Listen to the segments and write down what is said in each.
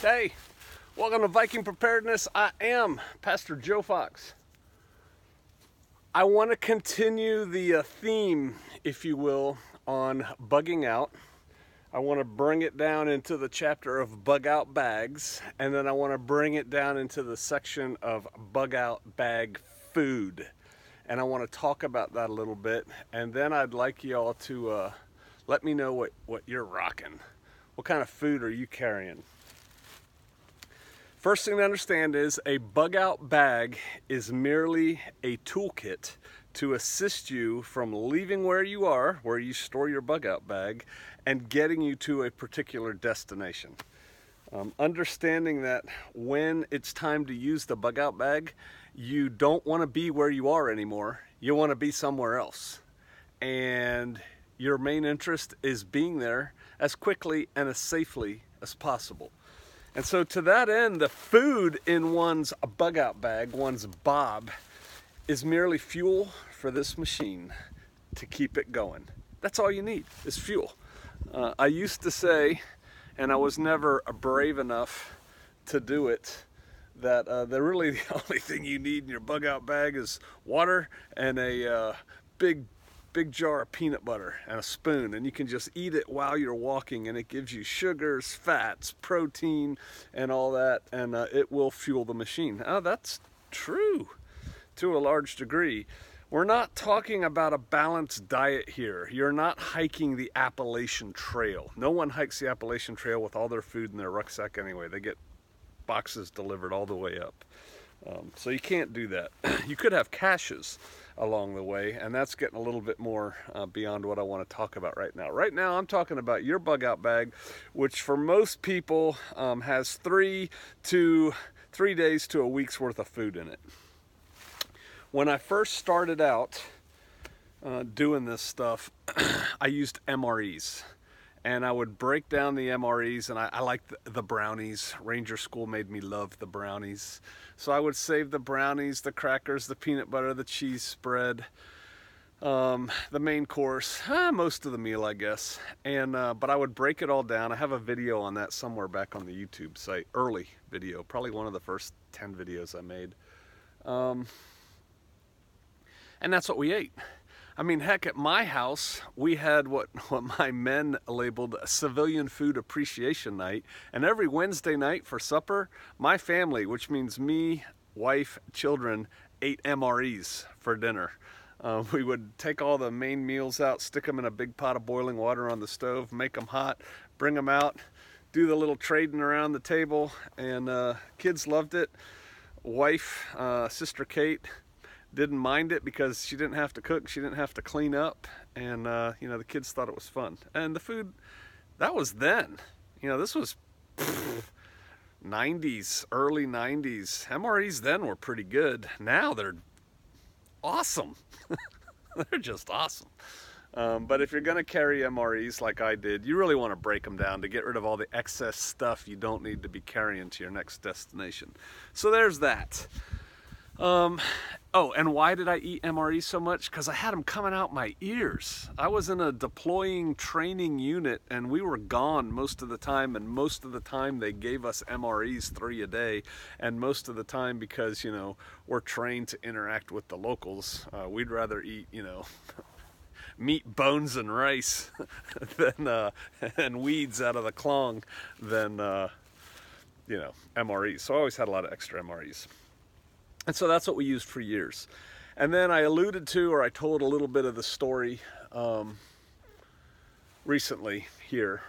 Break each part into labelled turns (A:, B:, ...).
A: Hey, welcome to Viking Preparedness. I am Pastor Joe Fox. I want to continue the theme, if you will, on bugging out. I want to bring it down into the chapter of bug out bags, and then I want to bring it down into the section of bug out bag food. And I want to talk about that a little bit, and then I'd like you all to let me know what you're rocking. What kind of food are you carrying? First thing to understand is a bug out bag is merely a toolkit to assist you from leaving where you are, where you store your bug out bag, and getting you to a particular destination. Understanding that when it's time to use the bug out bag, you don't want to be where you are anymore. You want to be somewhere else. And your main interest is being there as quickly and as safely as possible. And so to that end, the food in one's bug out bag, one's BoB, is merely fuel for this machine to keep it going. That's all you need is fuel. I used to say, and I was never brave enough to do it, that really the only thing you need in your bug out bag is water and a big jar of peanut butter and a spoon, and you can just eat it while you're walking, and it gives you sugars, fats, protein, and all that, and it will fuel the machine. Now that's true to a large degree. We're not talking about a balanced diet here. You're not hiking the Appalachian Trail. No one hikes the Appalachian Trail with all their food in their rucksack anyway. They get boxes delivered all the way up. So you can't do that. You could have caches along the way, and that's getting a little bit more beyond what I want to talk about right now. Right now I'm talking about your bug out bag, which for most people has 3 days to a week's worth of food in it. When I first started out doing this stuff, I used MREs. And I would break down the MREs, and I liked the brownies. Ranger School made me love the brownies. So I would save the brownies, the crackers, the peanut butter, the cheese spread, the main course, most of the meal, I guess. And but I would break it all down. I have a video on that somewhere back on the YouTube site, early video, probably one of the first 10 videos I made. And that's what we ate. I mean, heck, at my house, we had what my men labeled a civilian food appreciation night. And every Wednesday night for supper, my family, which means me, wife, children, ate MREs for dinner. We would take all the main meals out, stick them in a big pot of boiling water on the stove, make them hot, bring them out, do the little trading around the table, and kids loved it. Wife, Sister Kate, didn't mind it because she didn't have to cook, she didn't have to clean up, and you know, the kids thought it was fun. And the food, that was then. You know, this was 90s, early 90s. MREs then were pretty good. Now they're awesome. They're just awesome. But if you're gonna carry MREs like I did, you really want to break them down to get rid of all the excess stuff you don't need to be carrying to your next destination. So there's that. Oh, and why did I eat MREs so much? Because I had them coming out my ears. I was in a deploying training unit, and we were gone most of the time, and most of the time they gave us MREs 3 a day, and most of the time, because, you know, we're trained to interact with the locals, we'd rather eat, you know, meat, bones, and rice than, and weeds out of the clong than, you know, MREs. So I always had a lot of extra MREs. And so that's what we used for years. And then I alluded to, or I told a little bit of the story recently here,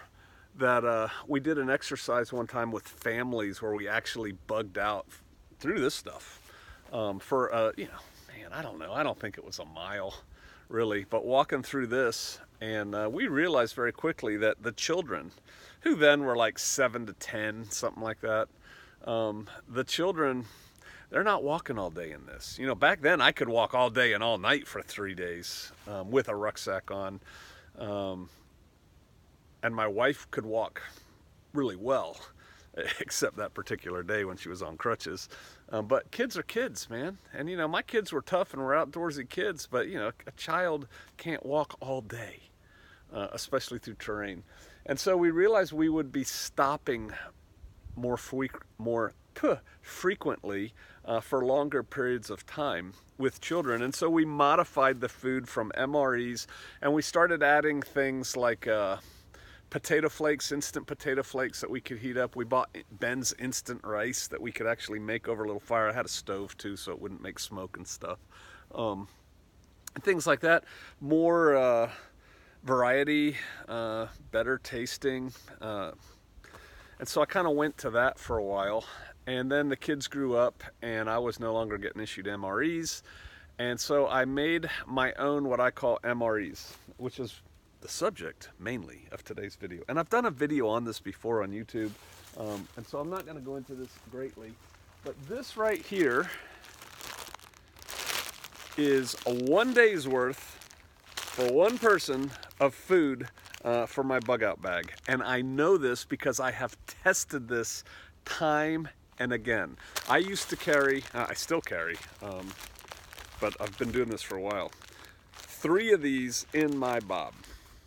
A: that we did an exercise one time with families where we actually bugged out through this stuff for, you know, man, I don't know. I don't think it was a mile, really. But walking through this, and we realized very quickly that the children, who then were like 7 to 10, something like that, the children, they're not walking all day in this. You know, back then I could walk all day and all night for 3 days with a rucksack on. And my wife could walk really well, except that particular day when she was on crutches. But kids are kids, man. And, you know, my kids were tough and were outdoorsy kids, but, you know, a child can't walk all day, especially through terrain. And so we realized we would be stopping more frequently for longer periods of time with children. And so we modified the food from MREs, and we started adding things like potato flakes, instant potato flakes that we could heat up. We bought Ben's instant rice that we could actually make over a little fire. I had a stove too, so it wouldn't make smoke and stuff. And things like that. More variety, better tasting. And so I kind of went to that for a while. And then the kids grew up and I was no longer getting issued MREs. And so I made my own what I call MREs, which is the subject mainly of today's video. And I've done a video on this before on YouTube, and so I'm not going to go into this greatly, but this right here is a 1 day's worth for one person of food for my bug out bag. And I know this because I have tested this time and again. I used to carry, I still carry, but I've been doing this for a while, 3 of these in my BoB.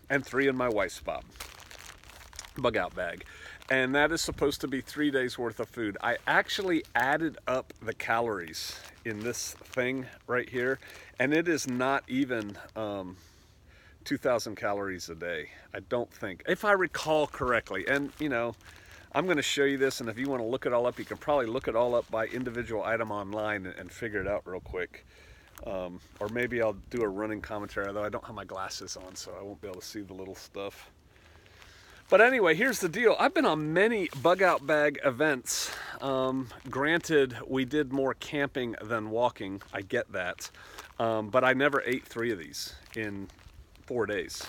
A: And 3 in my wife's BoB bug out bag. And that is supposed to be 3 days worth of food. I actually added up the calories in this thing right here, and it is not even 2,000 calories a day, I don't think, if I recall correctly. And you know, I'm going to show you this, and if you want to look it all up, you can probably look it all up by individual item online and figure it out real quick. Or maybe I'll do a running commentary, although I don't have my glasses on, so I won't be able to see the little stuff. But anyway, here's the deal. I've been on many bug out bag events. Granted, we did more camping than walking. I get that. But I never ate 3 of these in 4 days.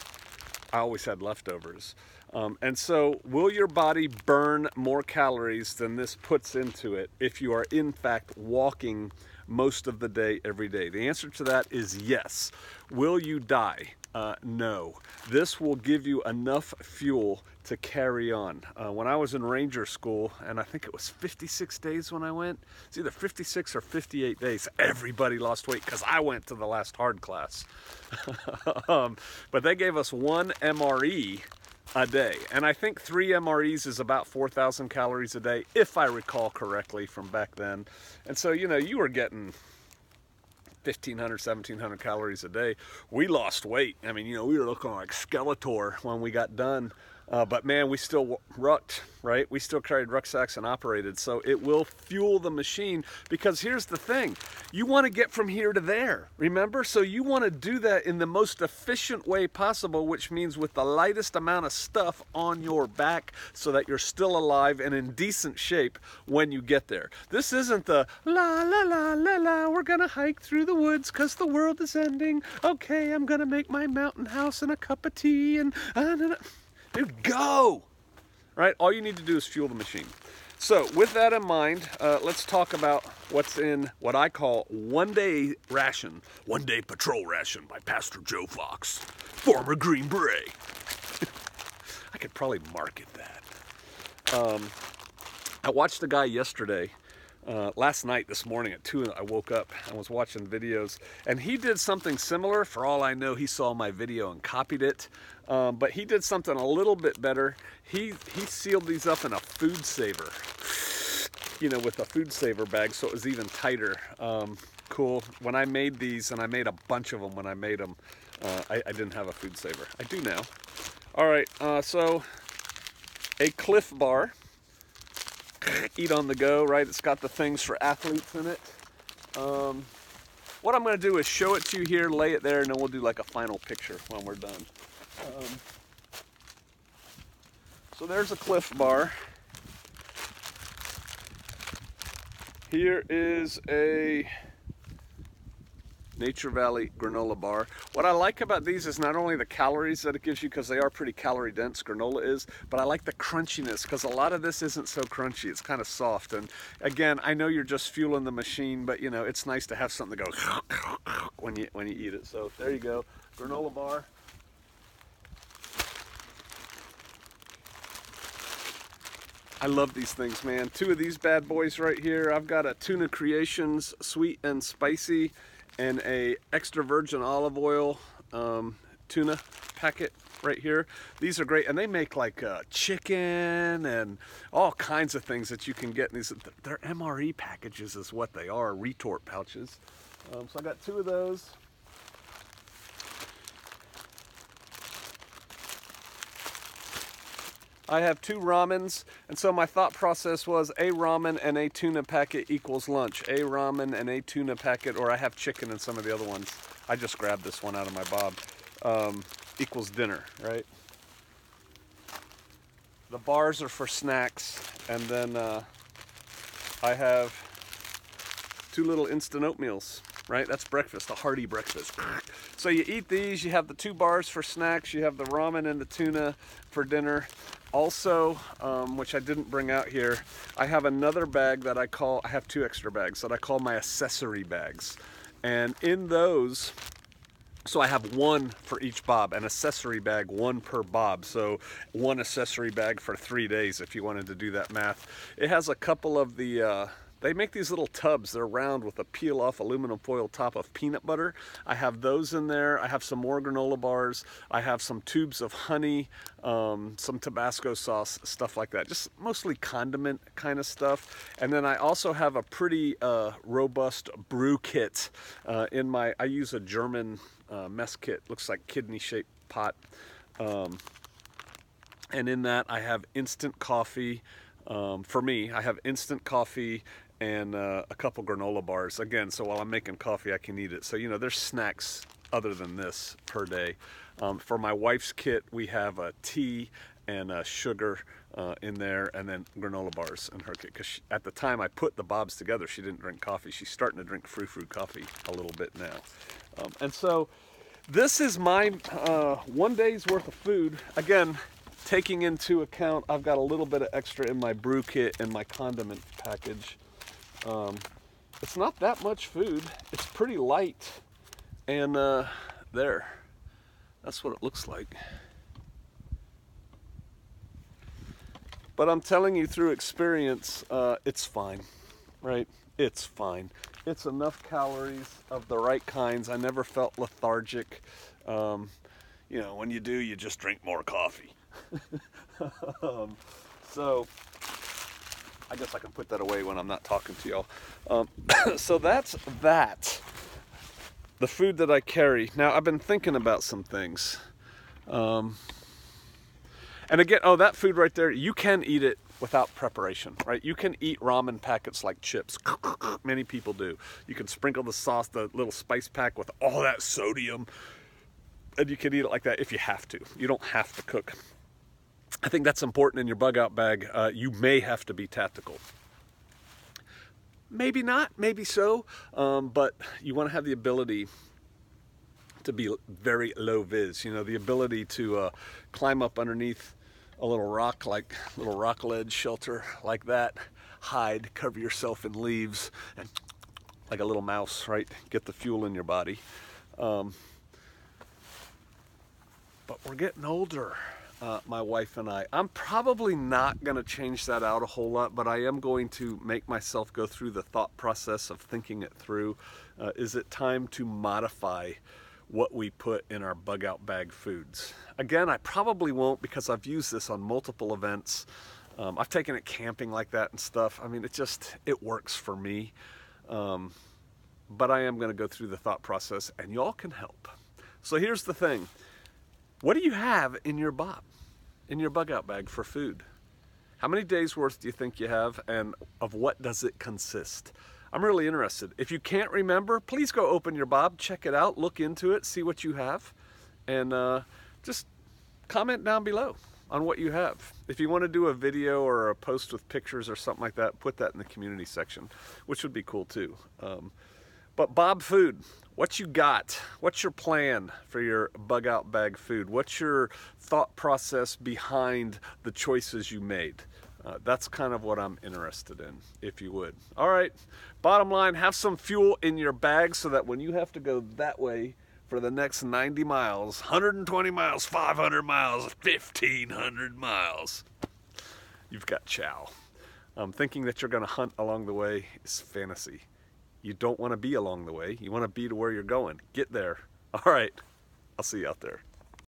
A: I always had leftovers. And so, will your body burn more calories than this puts into it if you are in fact walking most of the day, every day? The answer to that is yes. Will you die? No. This will give you enough fuel to carry on. When I was in Ranger School, and I think it was 56 days when I went, it's either 56 or 58 days, everybody lost weight because I went to the last hard class. But they gave us 1 MRE a day, and I think 3 MREs is about 4,000 calories a day, if I recall correctly from back then. And so, you know, you were getting 1,500, 1,700 calories a day. We lost weight. I mean, you know, we were looking like Skeletor when we got done. But man, we still rucked, right? We still carried rucksacks and operated. So it will fuel the machine, because here's the thing. You want to get from here to there, remember? So you want to do that in the most efficient way possible, which means with the lightest amount of stuff on your back so that you're still alive and in decent shape when you get there. This isn't the la la la la la, we're going to hike through the woods because the world is ending. Okay, I'm going to make my mountain house and a cup of tea and dude, go! Right? All you need to do is fuel the machine. So, with that in mind, let's talk about what's in what I call 1 day ration. 1 day patrol ration by Pastor Joe Fox, former Green Beret. I could probably market that. I watched a guy yesterday, last night, this morning at 2, I woke up and was watching videos, and he did something similar. For all I know, he saw my video and copied it. But he did something a little bit better. He sealed these up in a food saver, you know, with a food saver bag, so it was even tighter. Cool. When I made these, and I made a bunch of them when I made them, I didn't have a food saver. I do now. All right, so a Cliff Bar. Eat on the go, right? It's got the things for athletes in it. What I'm going to do is show it to you here, lay it there, and then we'll do like a final picture when we're done. So there's a Cliff Bar. Here is a Nature Valley granola bar. What I like about these is not only the calories that it gives you, because they are pretty calorie dense, granola is, but I like the crunchiness, because a lot of this isn't so crunchy. It's kind of soft. And again, I know you're just fueling the machine, but you know, it's nice to have something to go when you eat it. So there you go, granola bar. I love these things, man. 2 of these bad boys right here. I've got a Tuna Creations sweet and spicy, and a extra virgin olive oil tuna packet right here. These are great, and they make like chicken and all kinds of things that you can get in these. They're MRE packages is what they are, retort pouches. So I got 2 of those. I have 2 ramens, and so my thought process was a ramen and a tuna packet equals lunch. A ramen and a tuna packet, or I have chicken in some of the other ones. I just grabbed this one out of my BoB. Equals dinner, right? The bars are for snacks, and then I have 2 little instant oatmeals, right? That's breakfast, a hearty breakfast. So you eat these, you have the 2 bars for snacks, you have the ramen and the tuna for dinner. Also, which I didn't bring out here, I have another bag that I have 2 extra bags that I call my accessory bags. And in those, so I have 1 for each BoB, an accessory bag, 1 per BoB. So 1 accessory bag for 3 days if you wanted to do that math. It has a couple of the, they make these little tubs. They're round with a peel-off aluminum foil top of peanut butter. I have those in there. I have some more granola bars. I have some tubes of honey, some Tabasco sauce, stuff like that. Just mostly condiment kind of stuff. And then I also have a pretty robust brew kit in my, I use a German mess kit. Looks like kidney-shaped pot. And in that I have instant coffee. For me, I have instant coffee and a couple granola bars. Again, so while I'm making coffee, I can eat it. So, you know, there's snacks other than this per day. For my wife's kit, we have a tea and sugar in there, and then granola bars in her kit. Because at the time I put the BoBs together, she didn't drink coffee. She's starting to drink frou-frou coffee a little bit now. And so this is my 1 day's worth of food. Again, taking into account, I've got a little bit of extra in my brew kit and my condiment package. It's not that much food. It's pretty light. And there, that's what it looks like. But I'm telling you through experience, it's fine, right? It's fine. It's enough calories of the right kinds. I never felt lethargic. You know, when you do, you just drink more coffee. So I guess I can put that away when I'm not talking to y'all. So that's that. The food that I carry. Now I've been thinking about some things. And again, oh, that food right there, you can eat it without preparation, right? You can eat ramen packets like chips. Many people do. You can sprinkle the sauce, the little spice pack with all that sodium, and you can eat it like that if you have to. You don't have to cook. I think that's important in your bug out bag. You may have to be tactical. Maybe not, maybe so, but you want to have the ability to be very low vis, you know, the ability to climb up underneath a little rock, like little rock ledge shelter like that, hide, cover yourself in leaves, and like a little mouse, right? Get the fuel in your body. But we're getting older. My wife and I. I'm probably not going to change that out a whole lot, but I am going to make myself go through the thought process of thinking it through. Is it time to modify what we put in our bug out bag foods? Again, I probably won't, because I've used this on multiple events. I've taken it camping like that and stuff. I mean, it works for me. But I am going to go through the thought process, and y'all can help. So here's the thing. What do you have in your BoB, in your bug out bag for food? How many days worth do you think you have, and of what does it consist? I'm really interested. If you can't remember, please go open your BoB, check it out, look into it, see what you have, and just comment down below on what you have. If you want to do a video or a post with pictures or something like that, put that in the community section, which would be cool too. But BoB food, what you got? What's your plan for your bug out bag food? What's your thought process behind the choices you made? That's kind of what I'm interested in, if you would. All right, bottom line, have some fuel in your bag so that when you have to go that way for the next 90 miles, 120 miles, 500 miles, 1,500 miles, you've got chow. Thinking that you're gonna hunt along the way is fantasy. You don't want to be along the way. You want to be to where you're going. Get there. All right. I'll see you out there.